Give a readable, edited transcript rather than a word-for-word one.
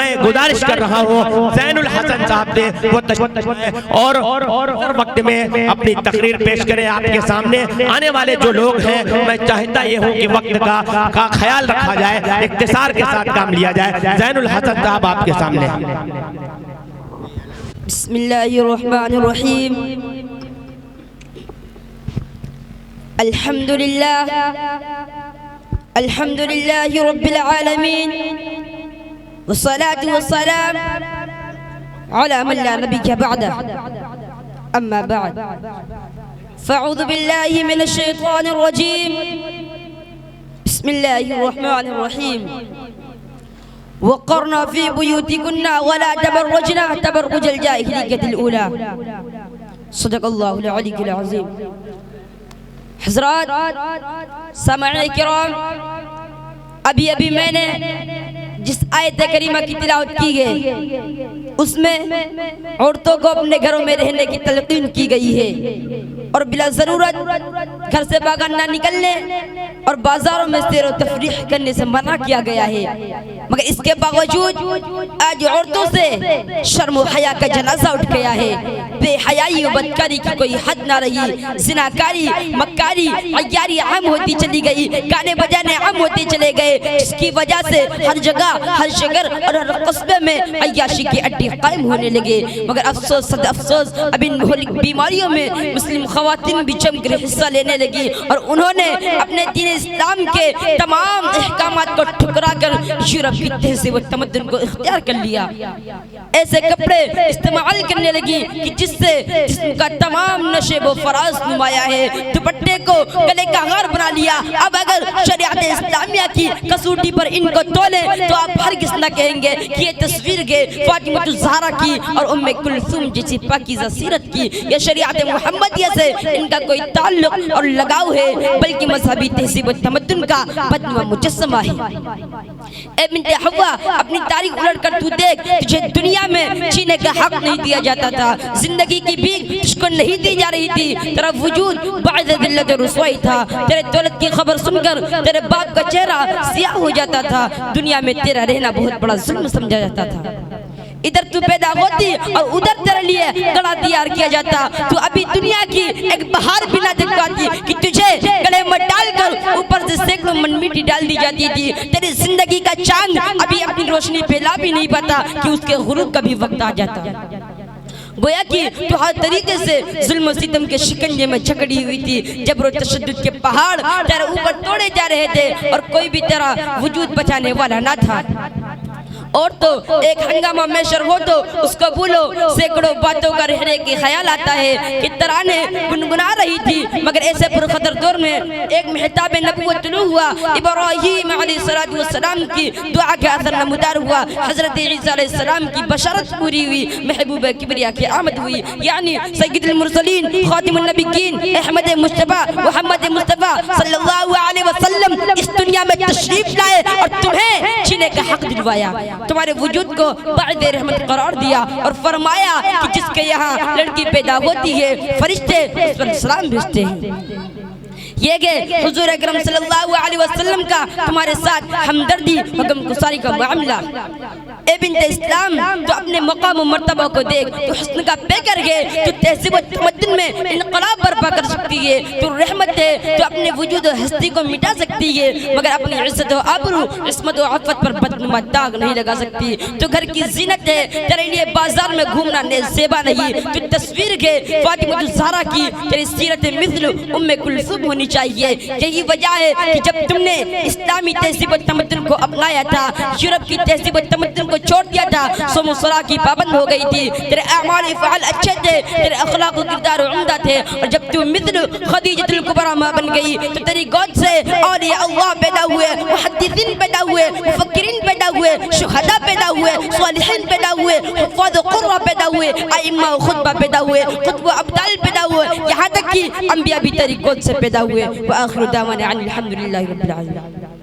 میں گزارش کر رہا ہوں زین الحسن صاحب سے وہ اور وقت میں اپنی تقریر پیش کریں آپ کے سامنے. آنے والے جو لوگ ہیں میں چاہتا یہ ہوں کہ وقت کا خیال رکھا جائے, اختصار کے ساتھ کام لیا جائے. زین الحسن صاحب آپ کے سامنے. بسم اللہ الرحمن الرحیم. الحمد للہ رب العالمین والصلاة والسلام على من لا نبي بعده. اما بعد فاعوذ باللہ من الشیطان الرجیم. بسم اللہ الرحمن الرحیم. وقرنا في بيوتكن ولا تبرجنا تبرج الجاهلية الأولى. صدق الله العلي العظيم. حضرات سامعین کرام, ابھی میں نے جس آیت کریمہ کی تلاوت کی گئی اس میں عورتوں کو اپنے گھروں میں رہنے کی تلقین کی گئی ہے اور بلا ضرورت گھر سے باہر نہ نکلنے اور بازاروں میں سیر و تفریح کرنے سے منع کیا گیا ہے. مگر اس کے باوجود آج عورتوں سے شرم و حیا کا جنازہ اٹھ گیا ہے. بے حیائی و بدکاری کی کوئی حد نہ رہی. زناکاری, مکاری, عیاری عام ہوتی چلی گئی. گانے بجانے عام ہوتے چلے گئے, جس کی وجہ سے ہر جگہ, ہر شہر اور ہر قصبے میں عیاشی کی اڈے قائم ہونے لگے. مگر افسوس صد افسوس اب ان بیماریوں میں مسلم خواتین بھی جم کر حصہ لینے لگی اور انہوں نے اپنے دین اسلام کے تمام احکامات کو ٹھکرا کر یورپ کی تہذیب و تمدن کو اختیار کر لیا. ایسے کپڑے استعمال کرنے لگی کہ جس سے جسم کا تمام نشیب و فراز نمایاں ہے. دوپٹے کو گلے کا ہار بنا لیا. اب اگر شریعت اسلامیہ کی کسوٹی پر ان کو تولے تو آپ ہرگز نہ کہیں گے کہ یہ تصویر کے فاطمہ الزہرا کی اور ام کلثوم جیسی پاکیزہ سیرت کی یا شریعت محمدیہ سے ان کا کوئی تعلق اور لگاؤ ہے, بلکہ مذہبی تہذیب و تمدن کا بدنما مجسمہ ہے. اے بنت حوا, اپنی تاریخ الٹ کر تو دیکھ, تجھے دنیا میں جینے کا حق نہیں دیا جاتا تھا. زندگی کی بھیک تجھ کو نہیں دی جا رہی تھی. تیرا وجود باعث ذلت و رسوائی تھا. تیرے دولت کی خبر سن کر تیرے باپ کا چہرہ سیاہ ہو جاتا تھا. دنیا میں تیرا رہنا بہت بڑا ظلم سمجھا جاتا تھا. ادھر تو پیدا ہوتی اور ادھر تیرے لیے گڑا تیار کیا جاتا. تو ابھی دنیا کی ایک بہار بھی نہ دیکھ پاتی کہ تجھے گلے میں ڈال کر اوپر سے سینکڑوں من مٹی ڈال دی جاتی تھی. تیری زندگی کا چاند ابھی اپنی روشنی پھیلا بھی نہیں پاتا کہ اس کے غروب کا بھی وقت آ جاتا. گویا کہ تو ہر طریقے سے ظلم و ستم کے شکنجے میں جھکڑی ہوئی تھی. جبر و تشدد کے پہاڑ تیرے اوپر توڑے جا رہے تھے اور کوئی بھی تیرا وجود بچانے والا نہ تھا. اور تو ایک ہنگامہ میشر ہو تو اس کو بھولو, سینکڑوں باتوں کا رہنے کی خیال آتا ہے کہ ترانے گنگنا رہی تھی. مگر ایسے پرخطر دور میں ایک محتاب نبوت طلوع ہوا. ابراہیم علیہ السلام کی دعا کا اثر نمودار ہوا. حضرت عیسیٰ علیہ السلام کی بشارت پوری ہوئی. محبوب کبریا کی آمد ہوئی, یعنی سید المرسلین خاتم النبیین احمد مصطفیٰ محمد مصطفیٰ صلی اللہ علیہ وسلم اس دنیا میں تشریف لائے اور تمہیں جینے کا حق دلوایا. تمہارے وجود کو بعد رحمت قرار دیا اور فرمایا کہ جس کے یہاں لڑکی پیدا ہوتی ہے فرشتے اس پر سلام بھیجتے ہیں. یہ کہ حضور اکرم صلی اللہ علیہ وسلم کا تمہارے ساتھ ہمدردی حکم گزاری کا معاملہ. اے بنت اسلام, تو اپنے مقام و مرتبہ کو دیکھ. تو حسن کا پیکر ہے, تو تہذیب و تمدن میں انقلاب برپا کر سکتی ہے. تو رحمت ہے, تو اپنے وجود و ہستی کو مٹا سکتی ہے. مگر اپنی عزت و آبرو, عصمت و عفت پر بدنما داغ نہیں لگا سکتی. تو گھر کی زینت ہے, تیرے لیے بازار میں گھومنا زیبا نہیں. تو تصویر ہے فاطمہ الزہرا کی, تیری سیرت مثل ام کلثوم ہونی چاہیے. یہی وجہ ہے کہ جب تم نے اسلامی تہذیب و تمدن کو اپنایا تھا, یورپ کی تہذیب و تمدن کو چھوڑ دیا تھا, صوم و صلاح کی پابند ہو گئی تھی. تیرے اعمال فعال اچھے تھے, تیرے اخلاق و کردار عمدہ تھے. اور جب تو مثل خدیجۃ الکبریٰ ماں بن گئی تو تیری گود سے اولیاء اللہ پیدا ہوئے, محدثین پیدا ہوئے, مفکرین پیدا ہوئے, شہداء پیدا ہوئے, صالحین پیدا ہوئے, حفاظ و قرہ پیدا ہوئے, ائمہ و خطبہ پیدا ہوئے, قطب و ابدال پیدا ہوئے, یہاں تک کہ انبیاء بھی تیری گود سے پیدا ہوئے. وآخر دعوانا الحمدللہ رب العالمین.